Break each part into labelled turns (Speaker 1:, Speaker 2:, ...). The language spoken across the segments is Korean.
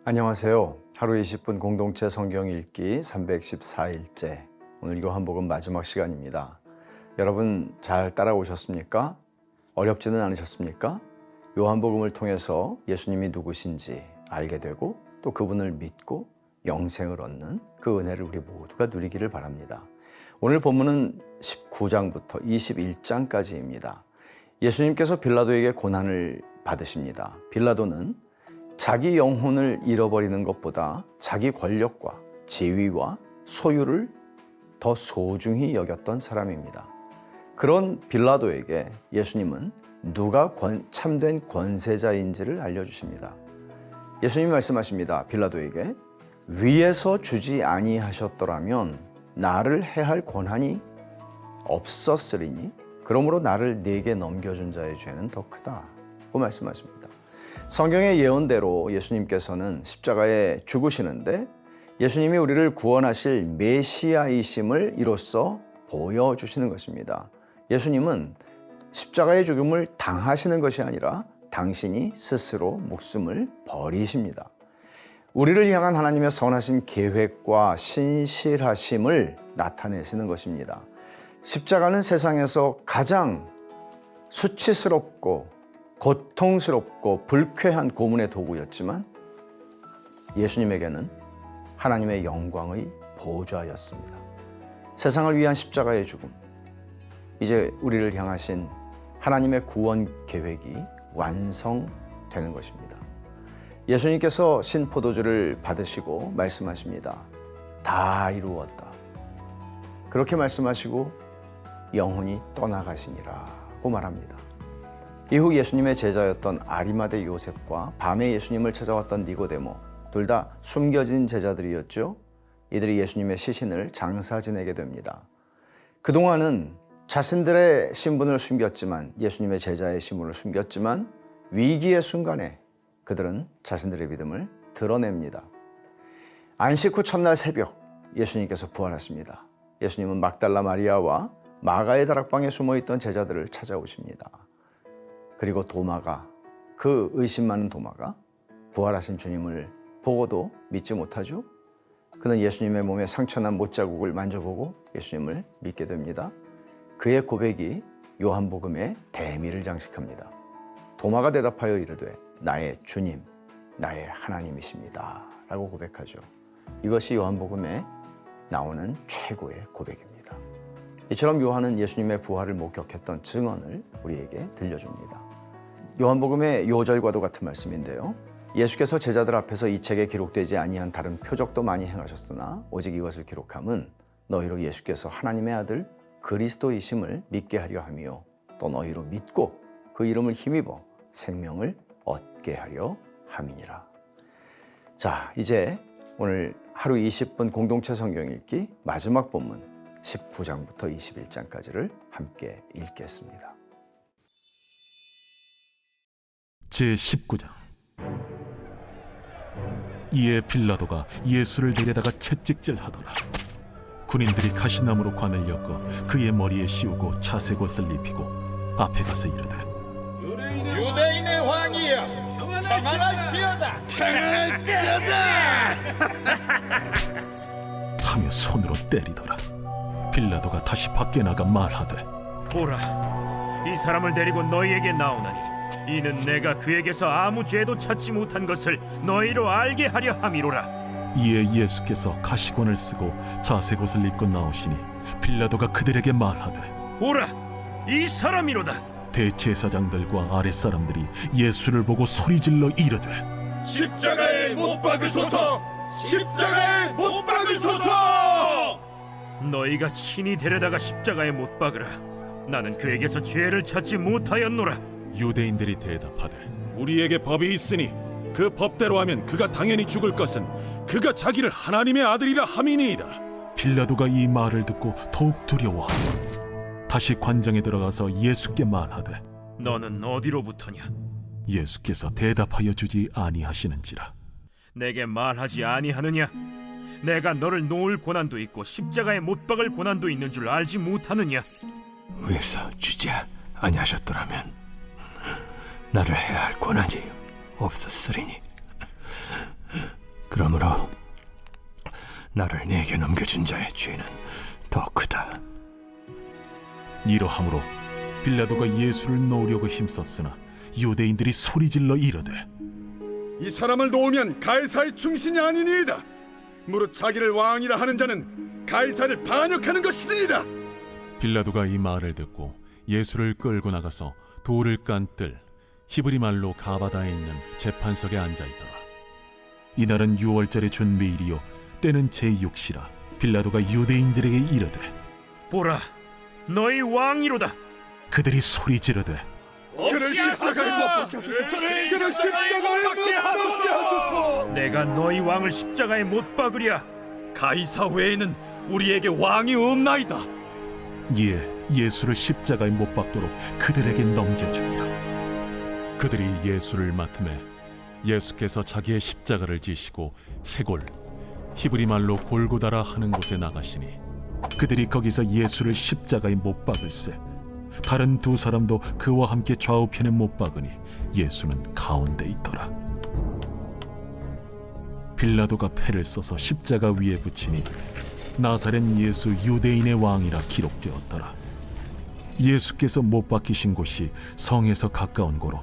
Speaker 1: 안녕하세요. 하루 20분 공동체 성경 읽기 314일째. 오늘 요한복음 마지막 시간입니다. 여러분 잘 따라오셨습니까? 어렵지는 않으셨습니까? 요한복음을 통해서 예수님이 누구신지 알게 되고 또 그분을 믿고 영생을 얻는 그 은혜를 우리 모두가 누리기를 바랍니다. 오늘 본문은 19장부터 21장까지입니다. 예수님께서 빌라도에게 고난을 받으십니다. 빌라도는 자기 영혼을 잃어버리는 것보다 자기 권력과 지위와 소유를 더 소중히 여겼던 사람입니다. 그런 빌라도에게 예수님은 누가 참된 권세자인지를 알려주십니다. 예수님이 말씀하십니다. 빌라도에게 위에서 주지 아니하셨더라면 나를 해할 권한이 없었으리니 그러므로 나를 네게 넘겨준 자의 죄는 더 크다고 말씀하십니다. 성경의 예언대로 예수님께서는 십자가에 죽으시는데 예수님이 우리를 구원하실 메시아이심을 이로써 보여주시는 것입니다. 예수님은 십자가의 죽음을 당하시는 것이 아니라 당신이 스스로 목숨을 버리십니다. 우리를 향한 하나님의 선하신 계획과 신실하심을 나타내시는 것입니다. 십자가는 세상에서 가장 수치스럽고 고통스럽고 불쾌한 고문의 도구였지만 예수님에게는 하나님의 영광의 보좌였습니다. 세상을 위한 십자가의 죽음, 이제 우리를 향하신 하나님의 구원 계획이 완성되는 것입니다. 예수님께서 신포도주를 받으시고 말씀하십니다. 다 이루었다. 그렇게 말씀하시고 영혼이 떠나가시니라고 말합니다. 이후 예수님의 제자였던 아리마대 요셉과 밤에 예수님을 찾아왔던 니고데모, 둘 다 숨겨진 제자들이었죠. 이들이 예수님의 시신을 장사 지내게 됩니다. 그동안은 자신들의 신분을 숨겼지만, 예수님의 제자의 신분을 숨겼지만 위기의 순간에 그들은 자신들의 믿음을 드러냅니다. 안식 후 첫날 새벽 예수님께서 부활하십니다. 예수님은 막달라 마리아와 마가의 다락방에 숨어있던 제자들을 찾아오십니다. 그리고 도마가, 그 의심 많은 도마가 부활하신 주님을 보고도 믿지 못하죠. 그는 예수님의 몸에 상처난 못자국을 만져보고 예수님을 믿게 됩니다. 그의 고백이 요한복음의 대미를 장식합니다. 도마가 대답하여 이르되 나의 주님, 나의 하나님이십니다 라고 고백하죠. 이것이 요한복음에 나오는 최고의 고백입니다. 이처럼 요한은 예수님의 부활을 목격했던 증언을 우리에게 들려줍니다. 요한복음의 요절과도 같은 말씀인데요. 예수께서 제자들 앞에서 이 책에 기록되지 아니한 다른 표적도 많이 행하셨으나 오직 이것을 기록함은 너희로 예수께서 하나님의 아들 그리스도이심을 믿게 하려 함이요 또 너희로 믿고 그 이름을 힘입어 생명을 얻게 하려 함이니라. 자, 이제 오늘 하루 20분 공동체 성경 읽기 마지막 본문 19장부터 21장까지를 함께 읽겠습니다.
Speaker 2: 제19장. 이에 빌라도가 예수를 데려다가 채찍질하더라. 군인들이 가시나무로 관을 엮어 그의 머리에 씌우고 차색 옷을 입히고 앞에 가서 이르되
Speaker 3: 유대인의 왕이여 평안할지어다
Speaker 2: 하며 손으로 때리더라. 빌라도가 다시 밖에 나가 말하되
Speaker 4: 보라, 이 사람을 데리고 너희에게 나오나니 이는 내가 그에게서 아무 죄도 찾지 못한 것을 너희로 알게 하려 함이로라.
Speaker 2: 이에 예수께서 가시관을 쓰고 자색 옷을 입고 나오시니 빌라도가 그들에게 말하되
Speaker 4: 보라, 이 사람이로다.
Speaker 2: 대제사장들과 아랫사람들이 예수를 보고 소리질러 이르되
Speaker 3: 십자가에 못 박으소서 십자가에 못 박으소서.
Speaker 4: 너희가 친히 데려다가 십자가에 못 박으라. 나는 그에게서 죄를 찾지 못하였노라.
Speaker 2: 유대인들이 대답하되
Speaker 5: 우리에게 법이 있으니 그 법대로 하면 그가 당연히 죽을 것은 그가 자기를 하나님의 아들이라 함이니이다.
Speaker 2: 빌라도가 이 말을 듣고 더욱 두려워하고 다시 관장에 들어가서 예수께 말하되
Speaker 4: 너는 어디로부터냐?
Speaker 2: 예수께서 대답하여 주지 아니하시는지라.
Speaker 4: 내게 말하지 아니하느냐? 내가 너를 놓을 고난도 있고 십자가에 못 박을 고난도 있는 줄 알지 못하느냐?
Speaker 6: 위에서 주지 아니하셨더라면 나를 해야 할 권한이 없었으리니 그러므로 나를 네게 넘겨준 자의 죄는 더 크다.
Speaker 2: 이러함으로 빌라도가 예수를 놓으려고 힘썼으나 유대인들이 소리질러 이르되
Speaker 7: 이 사람을 놓으면 가이사의 충신이 아니니이다. 무릇 자기를 왕이라 하는 자는 가이사를 반역하는 것이니이다.
Speaker 2: 빌라도가 이 말을 듣고 예수를 끌고 나가서 돌을 깐 뜰 히브리 말로 가바다에 있는 재판석에 앉아있더라. 이날은 유월절의 준비일이요 때는 제6시라. 빌라도가 유대인들에게 이르되
Speaker 4: 보라, 너희 왕이로다.
Speaker 2: 그들이 소리 지르되
Speaker 7: 그를 십자가에 못 박게 하소서. 그를 십자가에 못 박게 하소서.
Speaker 4: 내가 너희 왕을 십자가에 못 박으랴.
Speaker 5: 가이사 외에는 우리에게 왕이 없나이다.
Speaker 2: 이에 예수를 십자가에 못 박도록 그들에게 넘겨주니라. 그들이 예수를 맡음에 예수께서 자기의 십자가를 지시고 해골 히브리 말로 골고다라 하는 곳에 나가시니 그들이 거기서 예수를 십자가에 못 박을세. 다른 두 사람도 그와 함께 좌우편에 못 박으니 예수는 가운데 있더라. 빌라도가 패를 써서 십자가 위에 붙이니 나사렛 예수 유대인의 왕이라 기록되었더라. 예수께서 못 박히신 곳이 성에서 가까운 고로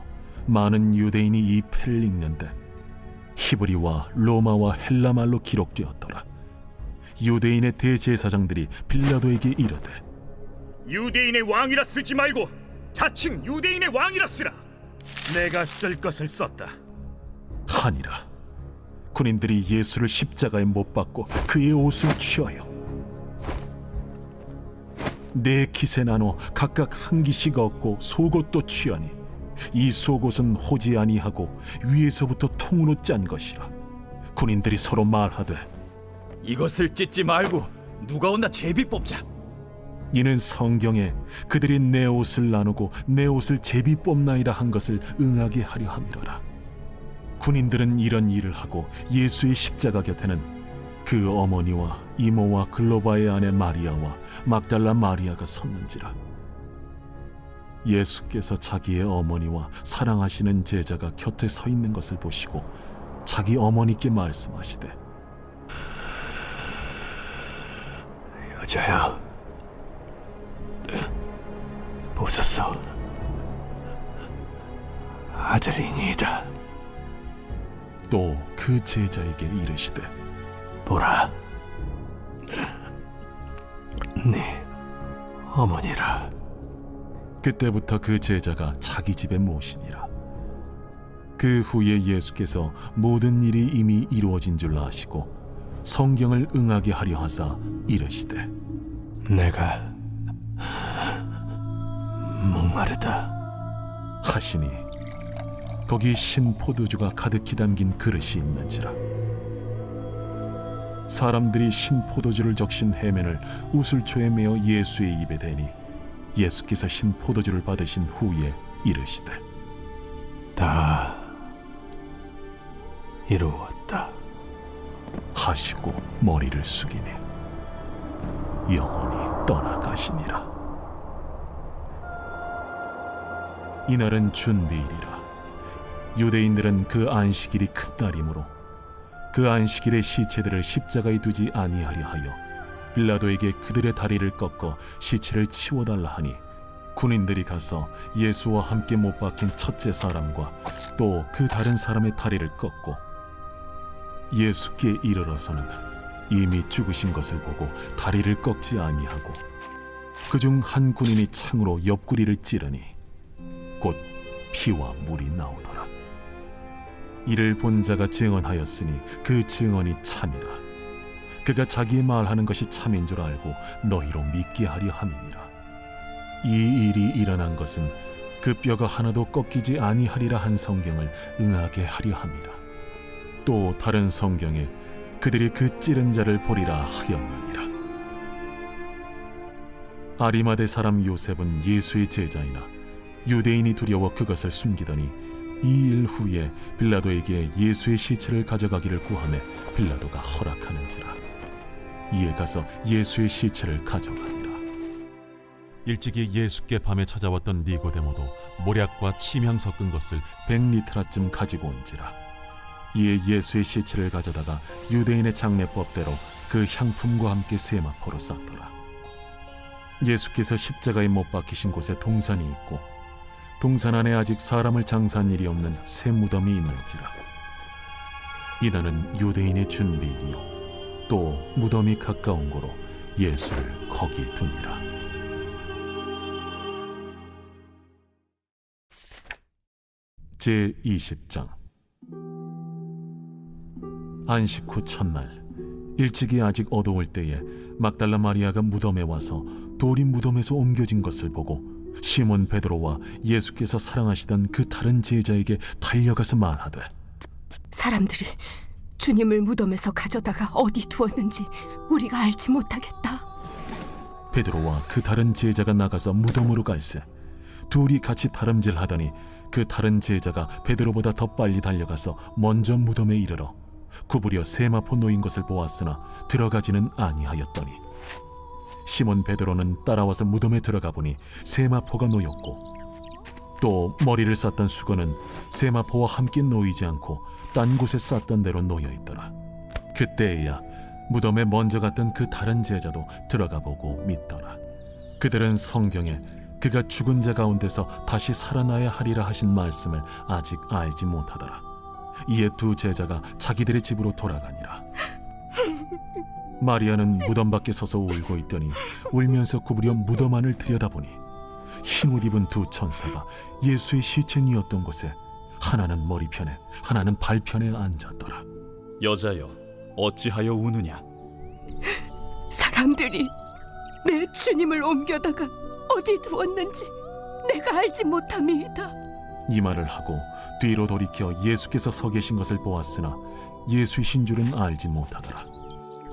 Speaker 2: 많은 유대인이 이 패를 읽는데 히브리와 로마와 헬라 말로 기록되었더라. 유대인의 대제사장들이 빌라도에게 이르되
Speaker 4: 유대인의 왕이라 쓰지 말고 자칭 유대인의 왕이라 쓰라. 내가 쓸 것을 썼다.
Speaker 2: 하니라. 군인들이 예수를 십자가에 못 박고 그의 옷을 취하여 네 깃에 나눠 각각 한 깃씩 얻고 속옷도 취하니 이 속옷은 호지 아니하고 위에서부터 통으로 짠 것이라. 군인들이 서로 말하되
Speaker 5: 이것을 찢지 말고 누가 온나 제비 뽑자.
Speaker 2: 이는 성경에 그들이 내 옷을 나누고 내 옷을 제비 뽑나이다 한 것을 응하게 하려 함이로라. 군인들은 이런 일을 하고 예수의 십자가 곁에는 그 어머니와 이모와 글로바의 아내 마리아와 막달라 마리아가 섰는지라. 예수께서 자기의 어머니와 사랑하시는 제자가 곁에 서 있는 것을 보시고 자기 어머니께 말씀하시되
Speaker 6: 여자여, 보소서, 아들이니이다.
Speaker 2: 또 그 제자에게 이르시되
Speaker 6: 보라, 네 어머니라.
Speaker 2: 그때부터 그 제자가 자기 집에 모시니라. 그 후에 예수께서 모든 일이 이미 이루어진 줄 아시고 성경을 응하게 하려 하사 이르시되
Speaker 6: 내가 목마르다
Speaker 2: 하시니 거기 신 포도주가 가득히 담긴 그릇이 있는지라. 사람들이 신 포도주를 적신 해면을 우슬초에 메어 예수의 입에 대니 예수께서 신 포도주를 받으신 후에 이르시되
Speaker 6: 다 이루었다
Speaker 2: 하시고 머리를 숙이니 영원히 떠나가시니라. 이날은 준비일이라. 유대인들은 그 안식일이 큰 날이므로 그 안식일에 시체들을 십자가에 두지 아니하려 하여 빌라도에게 그들의 다리를 꺾어 시체를 치워달라 하니 군인들이 가서 예수와 함께 못 박힌 첫째 사람과 또 그 다른 사람의 다리를 꺾고 예수께 이르러서는 이미 죽으신 것을 보고 다리를 꺾지 아니하고 그중 한 군인이 창으로 옆구리를 찌르니 곧 피와 물이 나오더라. 이를 본 자가 증언하였으니 그 증언이 참이라. 그가 자기 말하는 것이 참인 줄 알고 너희로 믿게 하려 함이니라. 이 일이 일어난 것은 그 뼈가 하나도 꺾이지 아니하리라 한 성경을 응하게 하려 함이라. 또 다른 성경에 그들이 그 찌른 자를 보리라 하였느니라. 아리마대 사람 요셉은 예수의 제자이나 유대인이 두려워 그것을 숨기더니 이 일 후에 빌라도에게 예수의 시체를 가져가기를 구하매 빌라도가 허락하는지라. 이에 가서 예수의 시체를 가져가니라. 일찍이 예수께 밤에 찾아왔던 니고데모도 모략과 침향 섞은 것을 100리트라쯤 가지고 온지라. 이에 예수의 시체를 가져다가 유대인의 장례법대로 그 향품과 함께 세마포로 쌌더라. 예수께서 십자가에 못 박히신 곳에 동산이 있고 동산 안에 아직 사람을 장사한 일이 없는 새 무덤이 있는지라. 이날은 유대인의 준비일이요 또 무덤이 가까운 고로 예수를 거기 두니라. 제20장. 안식 후 첫날 일찍이 아직 어두울 때에 막달라 마리아가 무덤에 와서 돌이 무덤에서 옮겨진 것을 보고 시몬 베드로와 예수께서 사랑하시던 그 다른 제자에게 달려가서 말하되,
Speaker 8: 사람들이 주님을 무덤에서 가져다가 어디 두었는지 우리가 알지 못하겠다.
Speaker 2: 베드로와 그 다른 제자가 나가서 무덤으로 갈새 둘이 같이 다름질하더니 그 다른 제자가 베드로보다 더 빨리 달려가서 먼저 무덤에 이르러 구부려 세마포 놓인 것을 보았으나 들어가지는 아니하였더니 시몬 베드로는 따라와서 무덤에 들어가 보니 세마포가 놓였고 또 머리를 쌌던 수건은 세마포와 함께 놓이지 않고 딴 곳에 쌌던 대로 놓여 있더라. 그때에야 무덤에 먼저 갔던 그 다른 제자도 들어가 보고 믿더라. 그들은 성경에 그가 죽은 자 가운데서 다시 살아나야 하리라 하신 말씀을 아직 알지 못하더라. 이에 두 제자가 자기들의 집으로 돌아가니라. 마리아는 무덤 밖에 서서 울고 있더니 울면서 구부려 무덤 안을 들여다보니 흰옷 입은 두 천사가 예수의 시체 뉘었던 곳에 하나는 머리편에 하나는 발편에 앉았더라.
Speaker 9: 여자여, 어찌하여 우느냐?
Speaker 8: 사람들이 내 주님을 옮겨다가 어디 두었는지 내가 알지 못함이다.
Speaker 2: 이 말을 하고 뒤로 돌이켜 예수께서 서 계신 것을 보았으나 예수이신 줄은 알지 못하더라.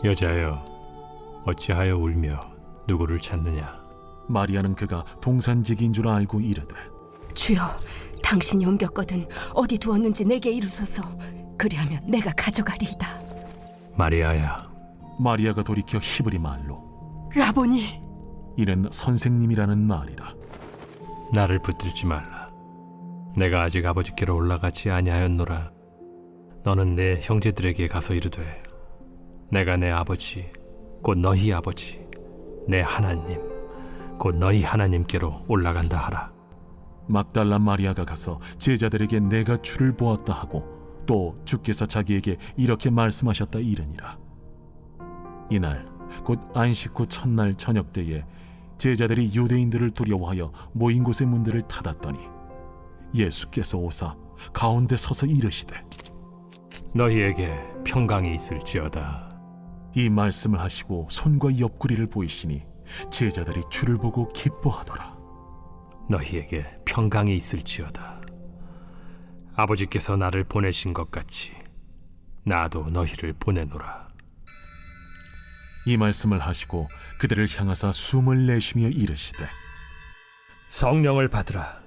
Speaker 6: 여자여, 어찌하여 울며 누구를 찾느냐?
Speaker 2: 마리아는 그가 동산지기인 줄 알고 이르되,
Speaker 8: 주여, 당신이 옮겼거든 어디 두었는지 내게 이루소서. 그리하면 내가 가져가리이다.
Speaker 6: 마리아야.
Speaker 2: 마리아가 돌이켜 히브리 말로
Speaker 8: 라보니,
Speaker 2: 이는 선생님이라는 말이라.
Speaker 6: 나를 붙들지 말라. 내가 아직 아버지께로 올라가지 아니하였노라. 너는 내 형제들에게 가서 이르되, 내가 내 아버지 곧 너희 아버지 내 하나님 곧 너희 하나님께로 올라간다 하라.
Speaker 2: 막달라 마리아가 가서 제자들에게 내가 주를 보았다 하고 또 주께서 자기에게 이렇게 말씀하셨다 이르니라. 이날 곧 안식 후 첫날 저녁 때에 제자들이 유대인들을 두려워하여 모인 곳의 문들을 닫았더니 예수께서 오사 가운데 서서 이르시되,
Speaker 6: 너희에게 평강이 있을지어다.
Speaker 2: 이 말씀을 하시고 손과 옆구리를 보이시니 제자들이 주를 보고 기뻐하더라.
Speaker 6: 너희에게 평강이 있을지어다. 아버지께서 나를 보내신 것 같이 나도 너희를 보내노라.
Speaker 2: 이 말씀을 하시고 그들을 향하사 숨을 내쉬며 이르시되,
Speaker 6: 성령을 받으라.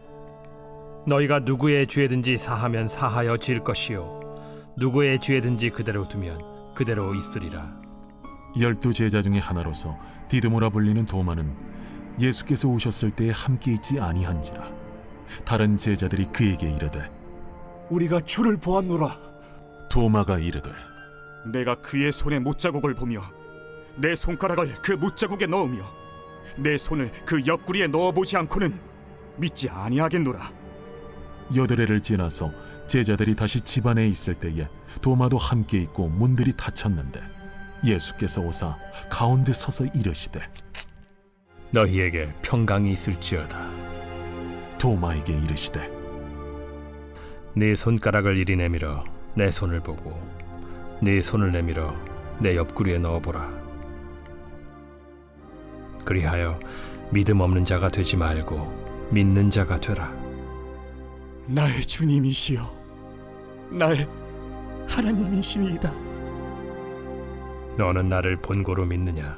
Speaker 6: 너희가 누구의 죄든지 사하면 사하여 질 것이요 누구의 죄든지 그대로 두면 그대로 있으리라.
Speaker 2: 12 제자 중에 하나로서 디드모라 불리는 도마는 예수께서 오셨을 때에 함께 있지 아니한지라. 다른 제자들이 그에게 이르되,
Speaker 10: 우리가 주를 보았노라.
Speaker 2: 도마가 이르되,
Speaker 3: 내가 그의 손에 못자국을 보며 내 손가락을 그 못자국에 넣으며 내 손을 그 옆구리에 넣어보지 않고는 믿지 아니하겠노라.
Speaker 2: 여드레를 지나서 제자들이 다시 집 안에 있을 때에 도마도 함께 있고 문들이 닫혔는데 예수께서 오사 가운데 서서 이르시되,
Speaker 6: 너희에게 평강이 있을지어다.
Speaker 2: 도마에게 이르시되,
Speaker 6: 네 손가락을 이리 내밀어 내 손을 보고 네 손을 내밀어 내 옆구리에 넣어보라. 그리하여 믿음 없는 자가 되지 말고 믿는 자가 되라.
Speaker 10: 나의 주님이시여, 나의 하나님이시니이다.
Speaker 6: 너는 나를 본고로 믿느냐?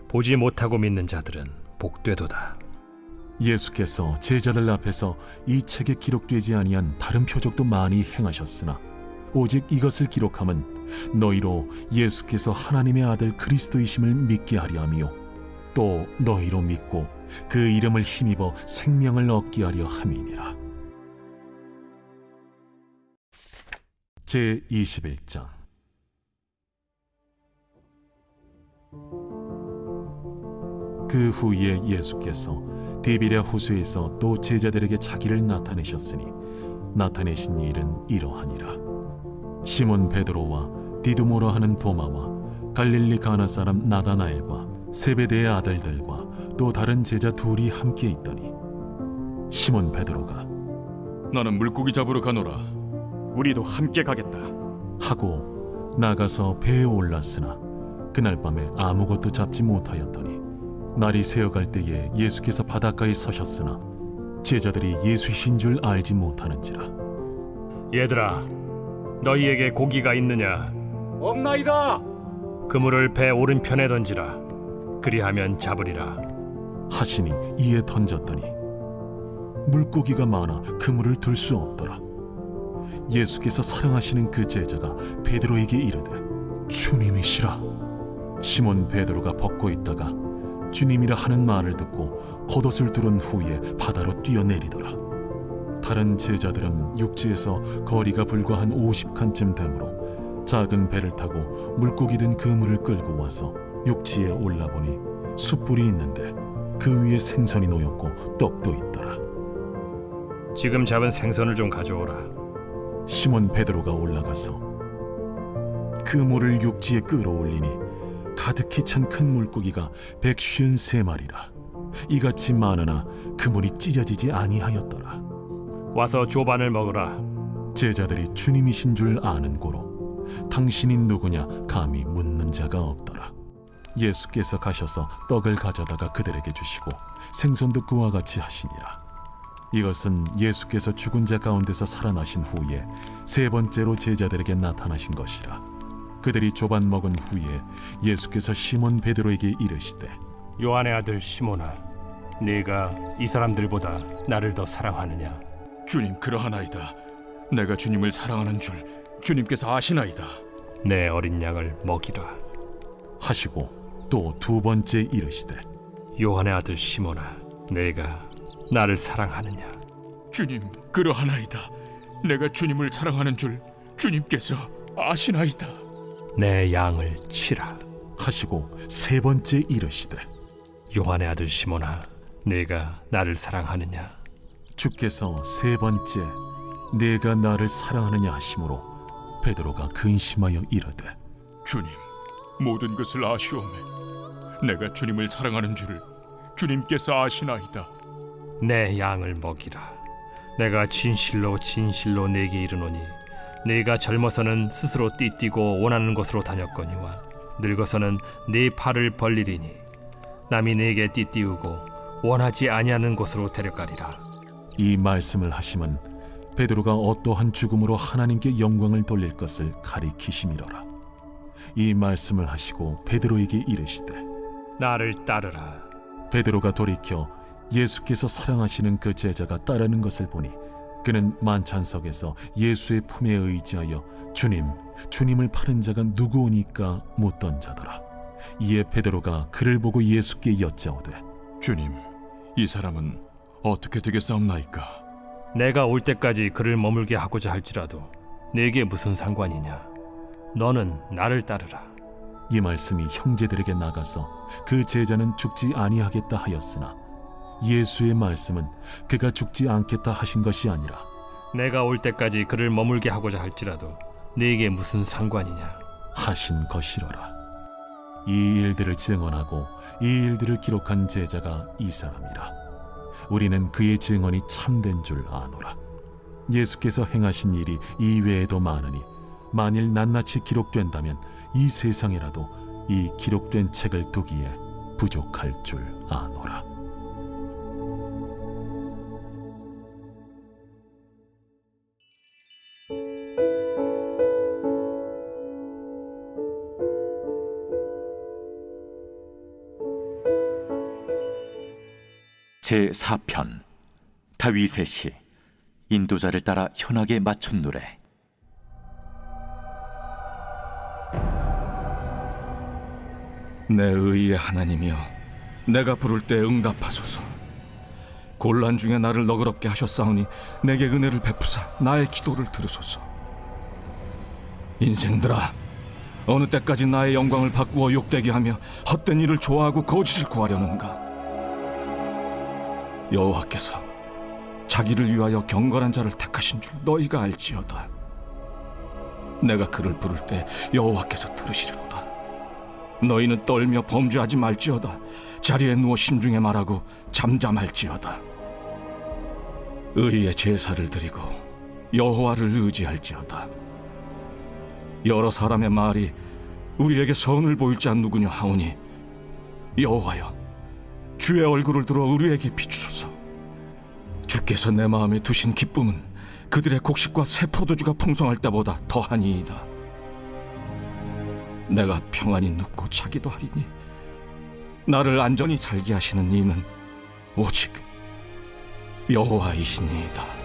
Speaker 6: 보지 못하고 믿는 자들은 복되도다.
Speaker 2: 예수께서 제자들 앞에서 이 책에 기록되지 아니한 다른 표적도 많이 행하셨으나 오직 이것을 기록함은 너희로 예수께서 하나님의 아들 그리스도이심을 믿게 하려 함이요 또 너희로 믿고 그 이름을 힘입어 생명을 얻게 하려 함이니라. 제21장. 그 후에 예수께서 디비랴 호수에서 또 제자들에게 자기를 나타내셨으니 나타내신 일은 이러하니라. 시몬 베드로와 디두모라 하는 도마와 갈릴리 가나 사람 나다나엘과 세베대의 아들들과 또 다른 제자 둘이 함께 있더니 시몬 베드로가
Speaker 5: 나는 물고기 잡으러 가노라.
Speaker 3: 우리도 함께 가겠다.
Speaker 2: 하고 나가서 배에 올랐으나 그날 밤에 아무것도 잡지 못하였더니 날이 새어갈 때에 예수께서 바닷가에 서셨으나 제자들이 예수이신 줄 알지 못하는지라.
Speaker 6: 얘들아, 너희에게 고기가 있느냐?
Speaker 10: 없나이다.
Speaker 6: 그물을 배 오른편에 던지라. 그리하면 잡으리라.
Speaker 2: 하시니 이에 던졌더니 물고기가 많아 그물을 들 수 없더라. 예수께서 사랑하시는 그 제자가 베드로에게 이르되 주님이시라. 시몬 베드로가 벗고 있다가 주님이라 하는 말을 듣고 겉옷을 두른 후에 바다로 뛰어내리더라. 다른 제자들은 육지에서 거리가 불과 한 50칸쯤 되므로 작은 배를 타고 물고기 든 그물을 끌고 와서 육지에 올라보니 숯불이 있는데 그 위에 생선이 놓였고 떡도 있더라.
Speaker 6: 지금 잡은 생선을 좀 가져오라.
Speaker 2: 시몬 베드로가 올라가서 그물을 육지에 끌어올리니 가득히 찬 큰 물고기가 153마리라. 이같이 많으나 그물이 찢어지지 아니하였더라.
Speaker 6: 와서 조반을 먹으라.
Speaker 2: 제자들이 주님이신 줄 아는 고로 당신이 누구냐 감히 묻는 자가 없더라. 예수께서 가셔서 떡을 가져다가 그들에게 주시고 생선도 그와 같이 하시니라. 이것은 예수께서 죽은 자 가운데서 살아나신 후에 세 번째로 제자들에게 나타나신 것이라. 그들이 조반 먹은 후에 예수께서 시몬 베드로에게 이르시되
Speaker 6: 요한의 아들 시몬아, 네가 이 사람들보다 나를 더 사랑하느냐?
Speaker 5: 주님, 그러하나이다. 내가 주님을 사랑하는 줄 주님께서 아시나이다.
Speaker 6: 내 어린 양을 먹이라.
Speaker 2: 하시고 또 두 번째 이르시되
Speaker 6: 요한의 아들 시몬아, 네가 나를 사랑하느냐?
Speaker 5: 주님, 그러하나이다. 내가 주님을 사랑하는 줄 주님께서 아시나이다.
Speaker 6: 내 양을 치라.
Speaker 2: 하시고 세 번째 이르시되
Speaker 6: 요한의 아들 시몬아, 네가 나를 사랑하느냐?
Speaker 2: 주께서 세 번째 내가 나를 사랑하느냐 하심으로 베드로가 근심하여 이르되
Speaker 5: 주님, 모든 것을 아시오매. 내가 주님을 사랑하는 줄 주님께서 아시나이다.
Speaker 6: 내 양을 먹이라. 내가 진실로 진실로 네게 이르노니 네가 젊어서는 스스로 띠뛰고 원하는 곳으로 다녔거니와 늙어서는 네 팔을 벌리리니 남이 네게 띠띠우고 원하지 아니하는 곳으로 데려가리라.
Speaker 2: 이 말씀을 하심은 베드로가 어떠한 죽음으로 하나님께 영광을 돌릴 것을 가리키심이로라. 이 말씀을 하시고 베드로에게 이르시되
Speaker 6: 나를 따르라.
Speaker 2: 베드로가 돌이켜 예수께서 사랑하시는 그 제자가 따르는 것을 보니 그는 만찬석에서 예수의 품에 의지하여 주님을 파는 자가 누구오니까 묻던 자더라. 이에 베드로가 그를 보고 예수께 여짜오되
Speaker 5: 주님, 이 사람은 어떻게 되겠사옵나이까?
Speaker 6: 내가 올 때까지 그를 머물게 하고자 할지라도 네게 무슨 상관이냐? 너는 나를 따르라.
Speaker 2: 이 말씀이 형제들에게 나가서 그 제자는 죽지 아니하겠다 하였으나 예수의 말씀은 그가 죽지 않겠다 하신 것이 아니라
Speaker 6: 내가 올 때까지 그를 머물게 하고자 할지라도 네게 무슨 상관이냐?
Speaker 2: 하신 것이로라. 이 일들을 증언하고 이 일들을 기록한 제자가 이 사람이라. 우리는 그의 증언이 참된 줄 아노라. 예수께서 행하신 일이 이외에도 많으니 만일 낱낱이 기록된다면 이 세상에라도 이 기록된 책을 두기에 부족할 줄 아노라.
Speaker 11: 제4편 다윗의 시 인도자를 따라 현악에 맞춘 노래.
Speaker 5: 내 의의 하나님이여, 내가 부를 때 응답하소서. 곤란 중에 나를 너그럽게 하셨사오니 내게 은혜를 베푸사 나의 기도를 들으소서.
Speaker 10: 인생들아, 어느 때까지 나의 영광을 바꾸어 욕되게 하며 헛된 일을 좋아하고 거짓을 구하려는가? 여호와께서 자기를 위하여 경건한 자를 택하신 줄 너희가 알지어다. 내가 그를 부를 때 여호와께서 들으시리로다. 너희는 떨며 범죄하지 말지어다. 자리에 누워 심중에 말하고 잠잠할지어다. 의의 제사를 드리고 여호와를 의지할지어다. 여러 사람의 말이 우리에게 선을 보일 자 누구냐 하오니 여호와여, 주의 얼굴을 들어 우리에게 비추소서. 주께서 내 마음에 두신 기쁨은 그들의 곡식과 새 포도주가 풍성할 때보다 더하니이다. 내가 평안히 눕고 자기도 하리니 나를 안전히 살게 하시는 이는 오직 여호와이시니이다.